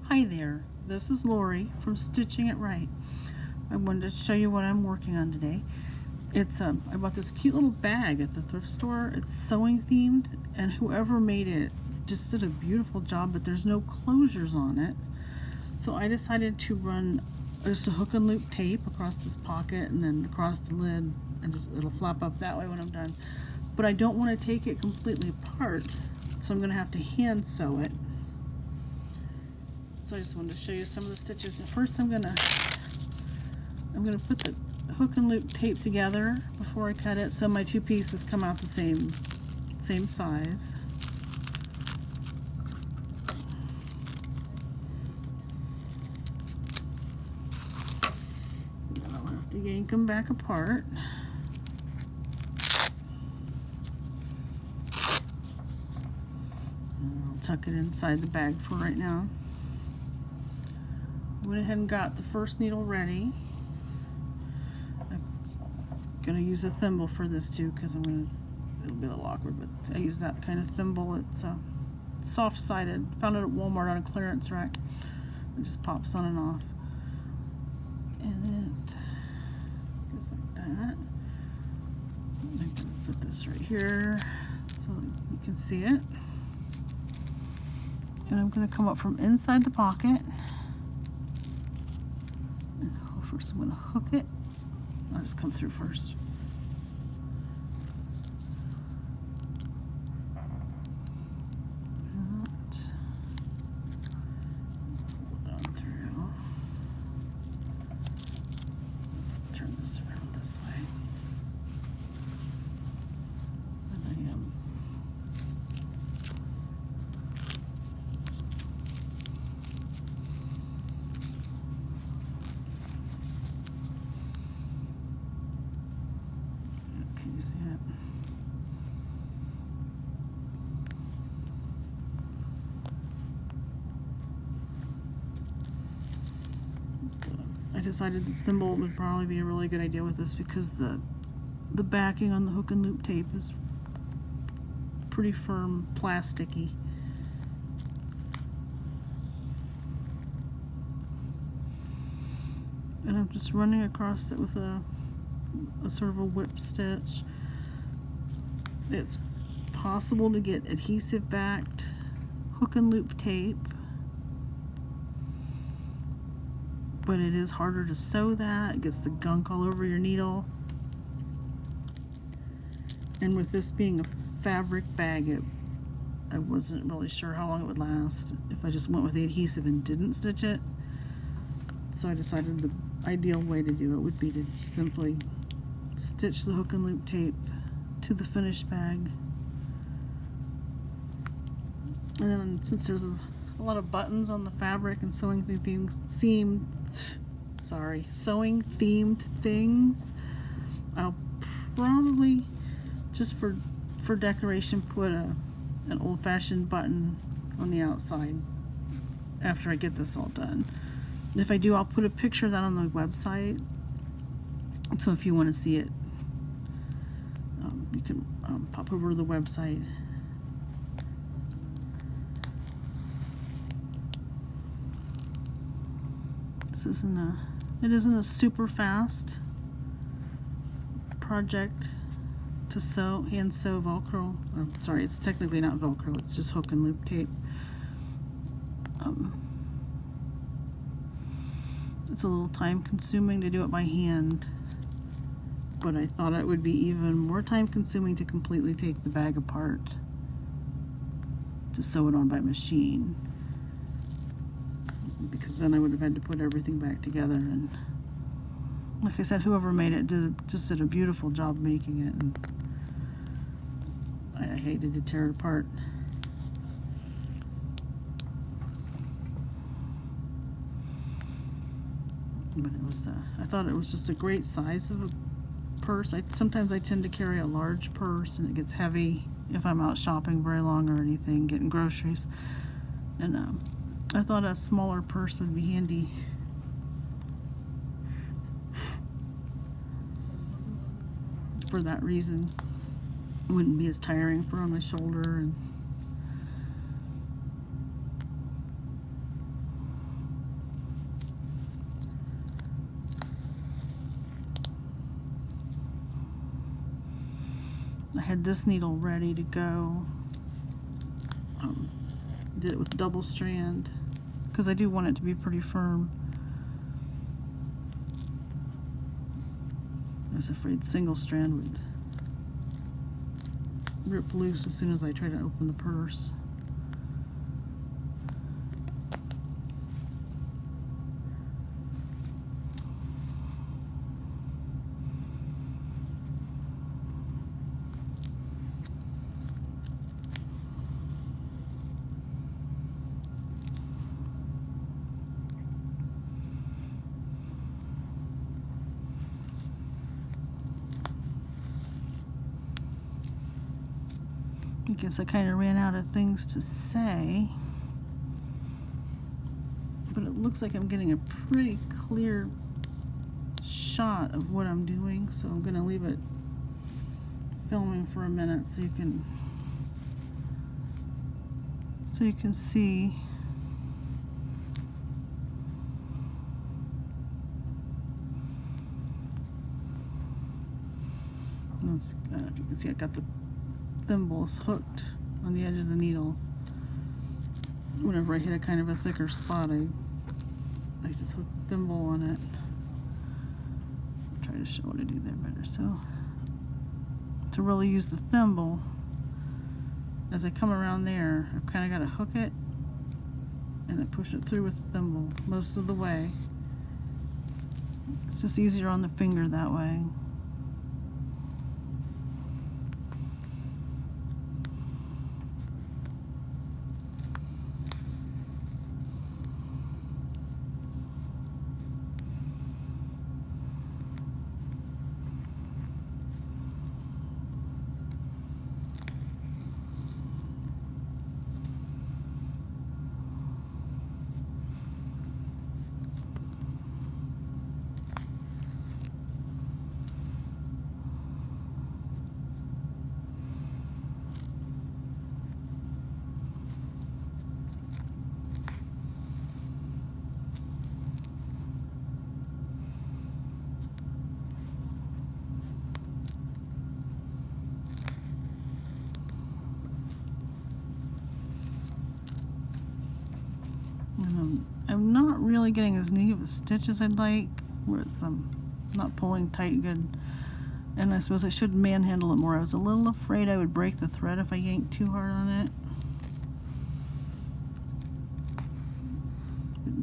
Hi there, this is Lori from Stitching It Right. I wanted to show you what I'm working on today. I bought this cute little bag at the thrift store. It's sewing themed, and whoever made it just did a beautiful job, but there's no closures on it. So I decided to run just a hook and loop tape across this pocket and then across the lid, and it'll flap up that way when I'm done. But I don't want to take it completely apart, so I'm going to have to hand sew it. So I just wanted to show you some of the stitches. First I'm gonna put the hook and loop tape together before I cut it, so my two pieces come out the same size. Then I'll have to yank them back apart. And I'll tuck it inside the bag for right now. Went ahead and got the first needle ready. I'm gonna use a thimble for this too, because it'll be a little awkward, but I use that kind of thimble. It's soft-sided. Found it at Walmart on a clearance rack. It just pops on and off, and it goes like that. I'm gonna put this right here so you can see it, and I'm gonna come up from inside the pocket. First I'm going to hook it. I'll just come through first. Pull it on through. Turn this around this way. And can you see it? I decided the thimble would probably be a really good idea with this, because the backing on the hook and loop tape is pretty firm, plasticky. And I'm just running across it with a sort of a whip stitch. It's possible to get adhesive backed hook and loop tape, but it is harder to sew that. It gets the gunk all over your needle. And with this being a fabric bag, I wasn't really sure how long it would last if I just went with the adhesive and didn't stitch it. So I decided the ideal way to do it would be to simply stitch the hook and loop tape to the finished bag. And then, since there's a lot of buttons on the fabric and sewing themed things, I'll probably, just for decoration, put an old-fashioned button on the outside after I get this all done. If I do, I'll put a picture of that on the website, so if you want to see it, you can pop over to the website. It isn't a super fast project to hand sew Velcro. Sorry, it's technically not Velcro, it's just hook and loop tape. It's a little time consuming to do it by hand, but I thought it would be even more time consuming to completely take the bag apart to sew it on by machine, because then I would have had to put everything back together. And like I said, whoever made it just did a beautiful job making it, and I hated to tear it apart. But I thought it was just a great size of a purse. Sometimes I tend to carry a large purse, and it gets heavy if I'm out shopping very long or anything, getting groceries. And I thought a smaller purse would be handy. For that reason, it wouldn't be as tiring for on my shoulder. And had this needle ready to go. Did it with double strand because I do want it to be pretty firm. I was afraid single strand would rip loose as soon as I try to open the purse. I guess I kind of ran out of things to say, but it looks like I'm getting a pretty clear shot of what I'm doing, so I'm going to leave it filming for a minute so you can see. If you can see, I got the thimbles hooked on the edge of the needle. Whenever I hit a kind of a thicker spot, I just hook the thimble on it. Try to show what I do there better. So to really use the thimble, as I come around there, I've kind of got to hook it and then push it through with the thimble most of the way. It's just easier on the finger that way. I'm not really getting as neat of a stitch as I'd like, where it's not pulling tight good, and I suppose I should manhandle it more. I was a little afraid I would break the thread if I yanked too hard on it. But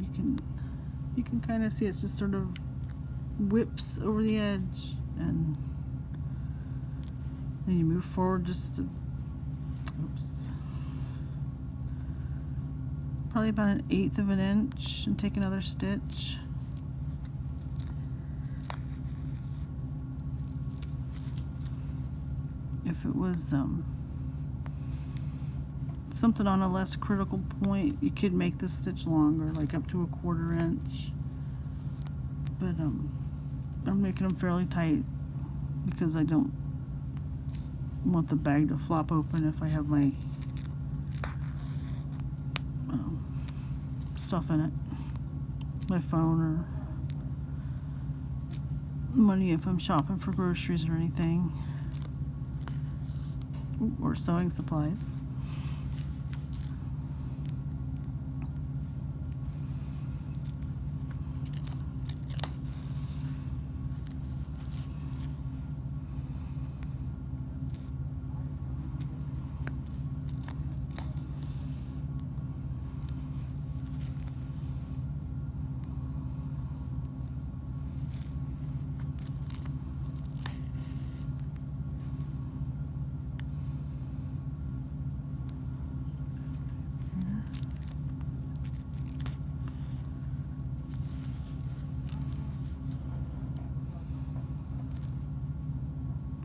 you can kind of see it's just sort of whips over the edge, and then you move forward just to, oops, probably about 1/8 of an inch, and take another stitch. If it was something on a less critical point, you could make this stitch longer, like up to 1/4 inch. But I'm making them fairly tight because I don't want the bag to flop open if I have my stuff in it, my phone or money if I'm shopping for groceries or anything, or sewing supplies.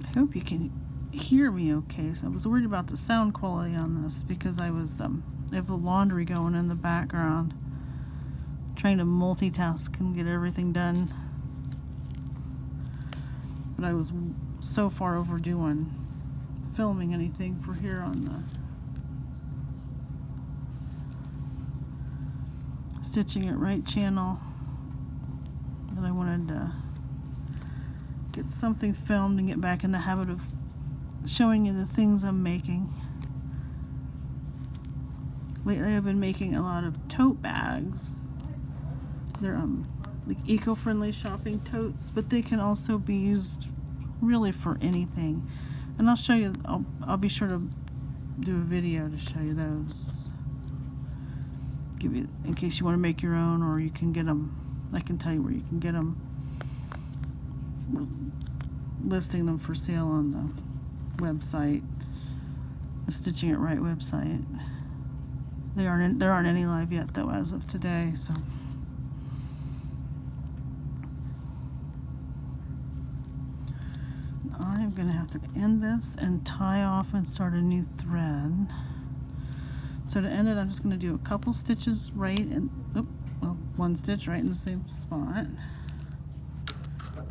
I hope you can hear me okay. So I was worried about the sound quality on this because I have the laundry going in the background, trying to multitask and get everything done. But I was so far overdue on filming anything for here on the Stitching It Right channel that I wanted to get something filmed and get back in the habit of showing you the things I'm making. Lately I've been making a lot of tote bags. They're like eco-friendly shopping totes, but they can also be used really for anything. And I'll show you, I'll be sure to do a video to show you those. Give you, in case you want to make your own, or you can get them. I can tell you where you can get them. We're listing them for sale on the website, the Stitching It Right website. There aren't any live yet though as of today, so. I'm going to have to end this and tie off and start a new thread. So to end it, I'm just going to do a couple stitches right in, well, one stitch right in the same spot. Like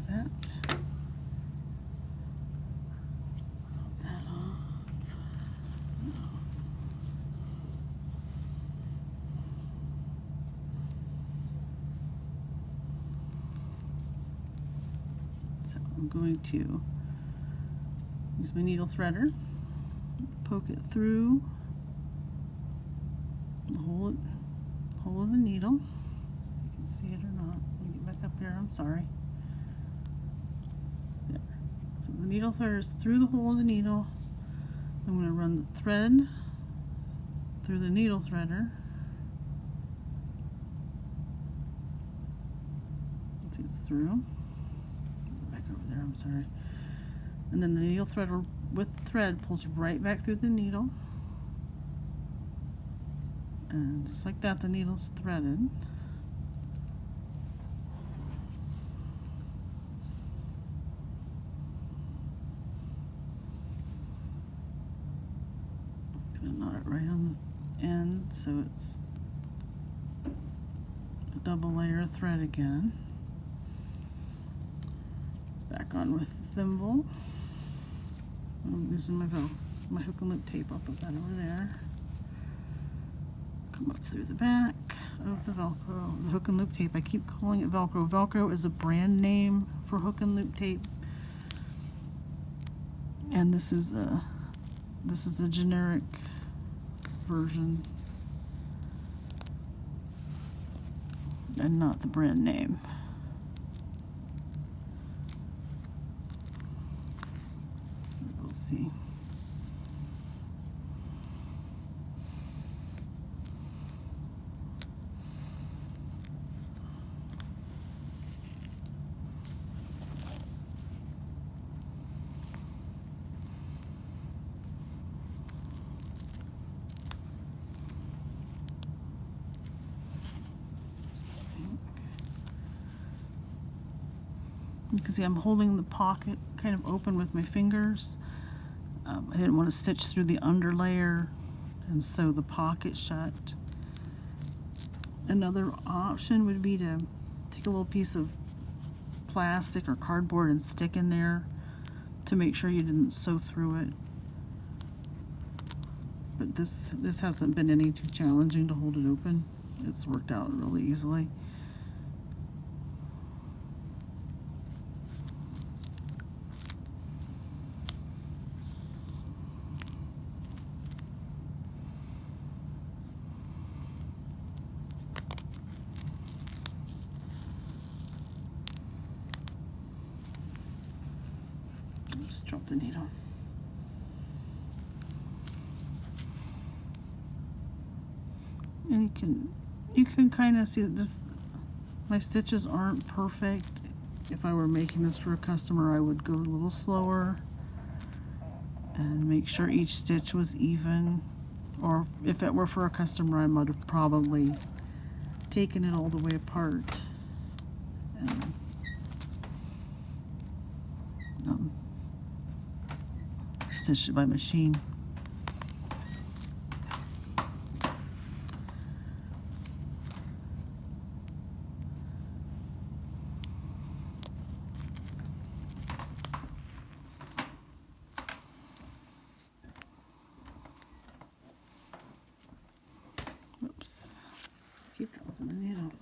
that. Pop that off. I'm going to use my needle threader, poke it through the hole of the needle. You can see it or not. Let me get back up here. I'm sorry. There. So the needle threader is through the hole of the needle. I'm going to run the thread through the needle threader. Let's see, it's through. Over there, I'm sorry. And then the needle threader with the thread pulls right back through the needle. And just like that, the needle's threaded. I'm gonna knot it right on the end so it's a double layer of thread again. Back on with the thimble. I'm using my hook and loop tape. I'll put that over there. Come up through the back of the Velcro. The hook and loop tape. I keep calling it Velcro. Velcro is a brand name for hook and loop tape, and this is a generic version and not the brand name. See. You can see I'm holding the pocket kind of open with my fingers. I didn't want to stitch through the under layer and sew the pocket shut. Another option would be to take a little piece of plastic or cardboard and stick in there to make sure you didn't sew through it. But this hasn't been any too challenging to hold it open. It's worked out really easily. Just drop the needle. And you can kind of see that my stitches aren't perfect. If I were making this for a customer, I would go a little slower and make sure each stitch was even. Or if it were for a customer, I might have probably taken it all the way apart and stitched it by machine. Oops. Keep dropping the needle.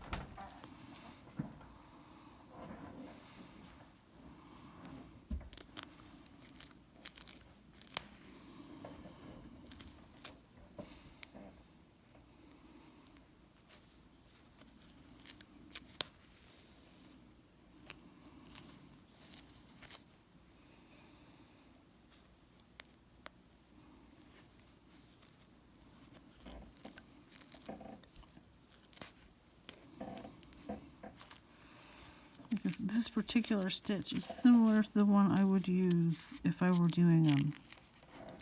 this particular stitch is similar to the one I would use if I were doing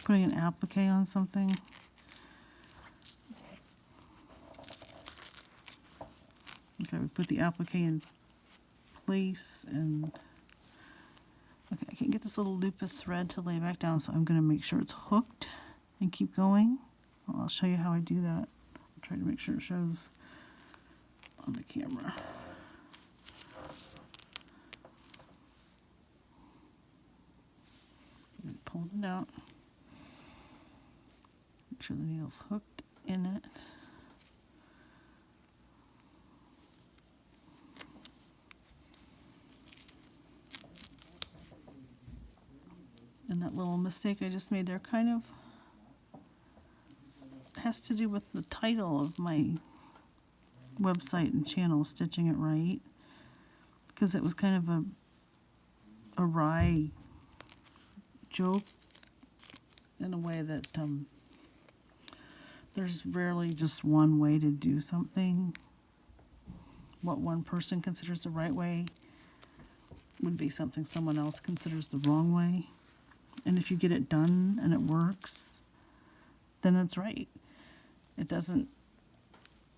putting an applique on something. Okay, we put the applique in place, and okay, I can't get this little loop of thread to lay back down, so I'm going to make sure it's hooked and keep going. Well, I'll show you how I do that. I'll try to make sure it shows on the camera. Pull it out. Make sure the needle's hooked in it. And that little mistake I just made there kind of has to do with the title of my website and channel, Stitching It Right, because it was kind of a wry joke in a way that there's rarely just one way to do something. What one person considers the right way would be something someone else considers the wrong way. And if you get it done and it works, then it's right. It doesn't,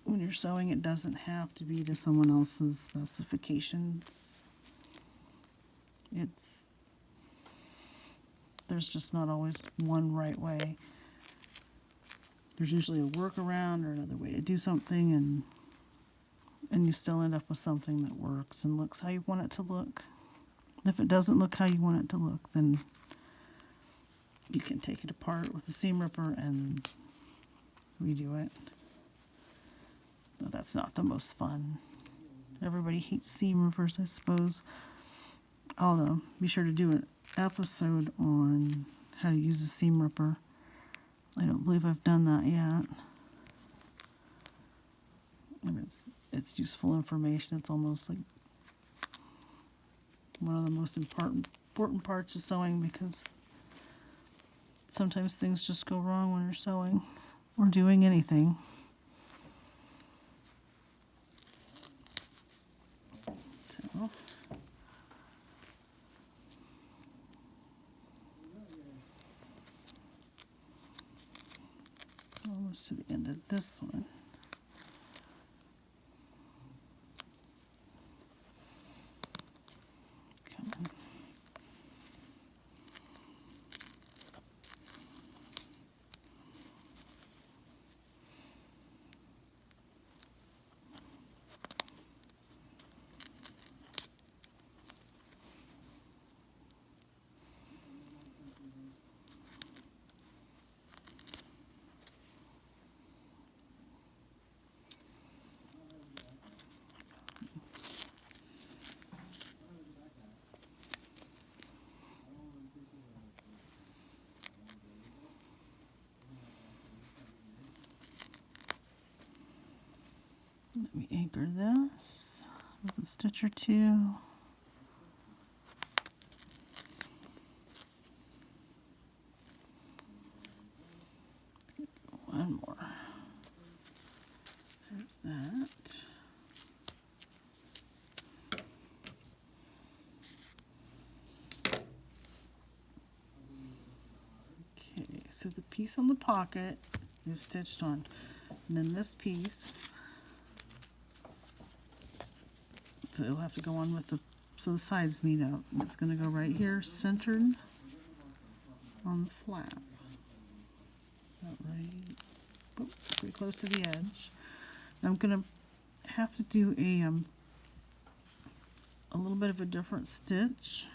when you're sewing, it doesn't have to be to someone else's specifications. There's just not always one right way. There's usually a workaround or another way to do something, and you still end up with something that works and looks how you want it to look. If it doesn't look how you want it to look, then you can take it apart with a seam ripper and redo it. Though that's not the most fun. Everybody hates seam rippers, I suppose. I'll be sure to do an episode on how to use a seam ripper. I don't believe I've done that yet. And it's useful information. It's almost like one of the most important parts of sewing, because sometimes things just go wrong when you're sewing or doing anything. So, almost to the end of this one. Come on. Let me anchor this with a stitch or two. One more. There's that. Okay, so the piece on the pocket is stitched on, and then this piece, so it'll have to go on with so the sides meet up. It's going to go right here, centered on the flap. About right, pretty close to the edge. Now I'm going to have to do a little bit of a different stitch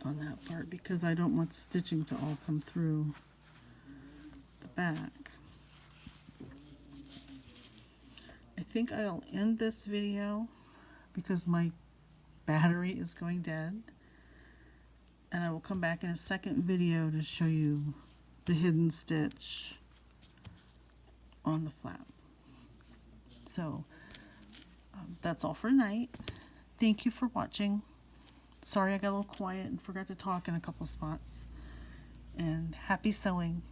on that part, because I don't want the stitching to all come through the back. I think I'll end this video because my battery is going dead, and I will come back in a second video to show you the hidden stitch on the flap. So that's all for tonight. Thank you for watching. Sorry I got a little quiet and forgot to talk in a couple spots, and happy sewing.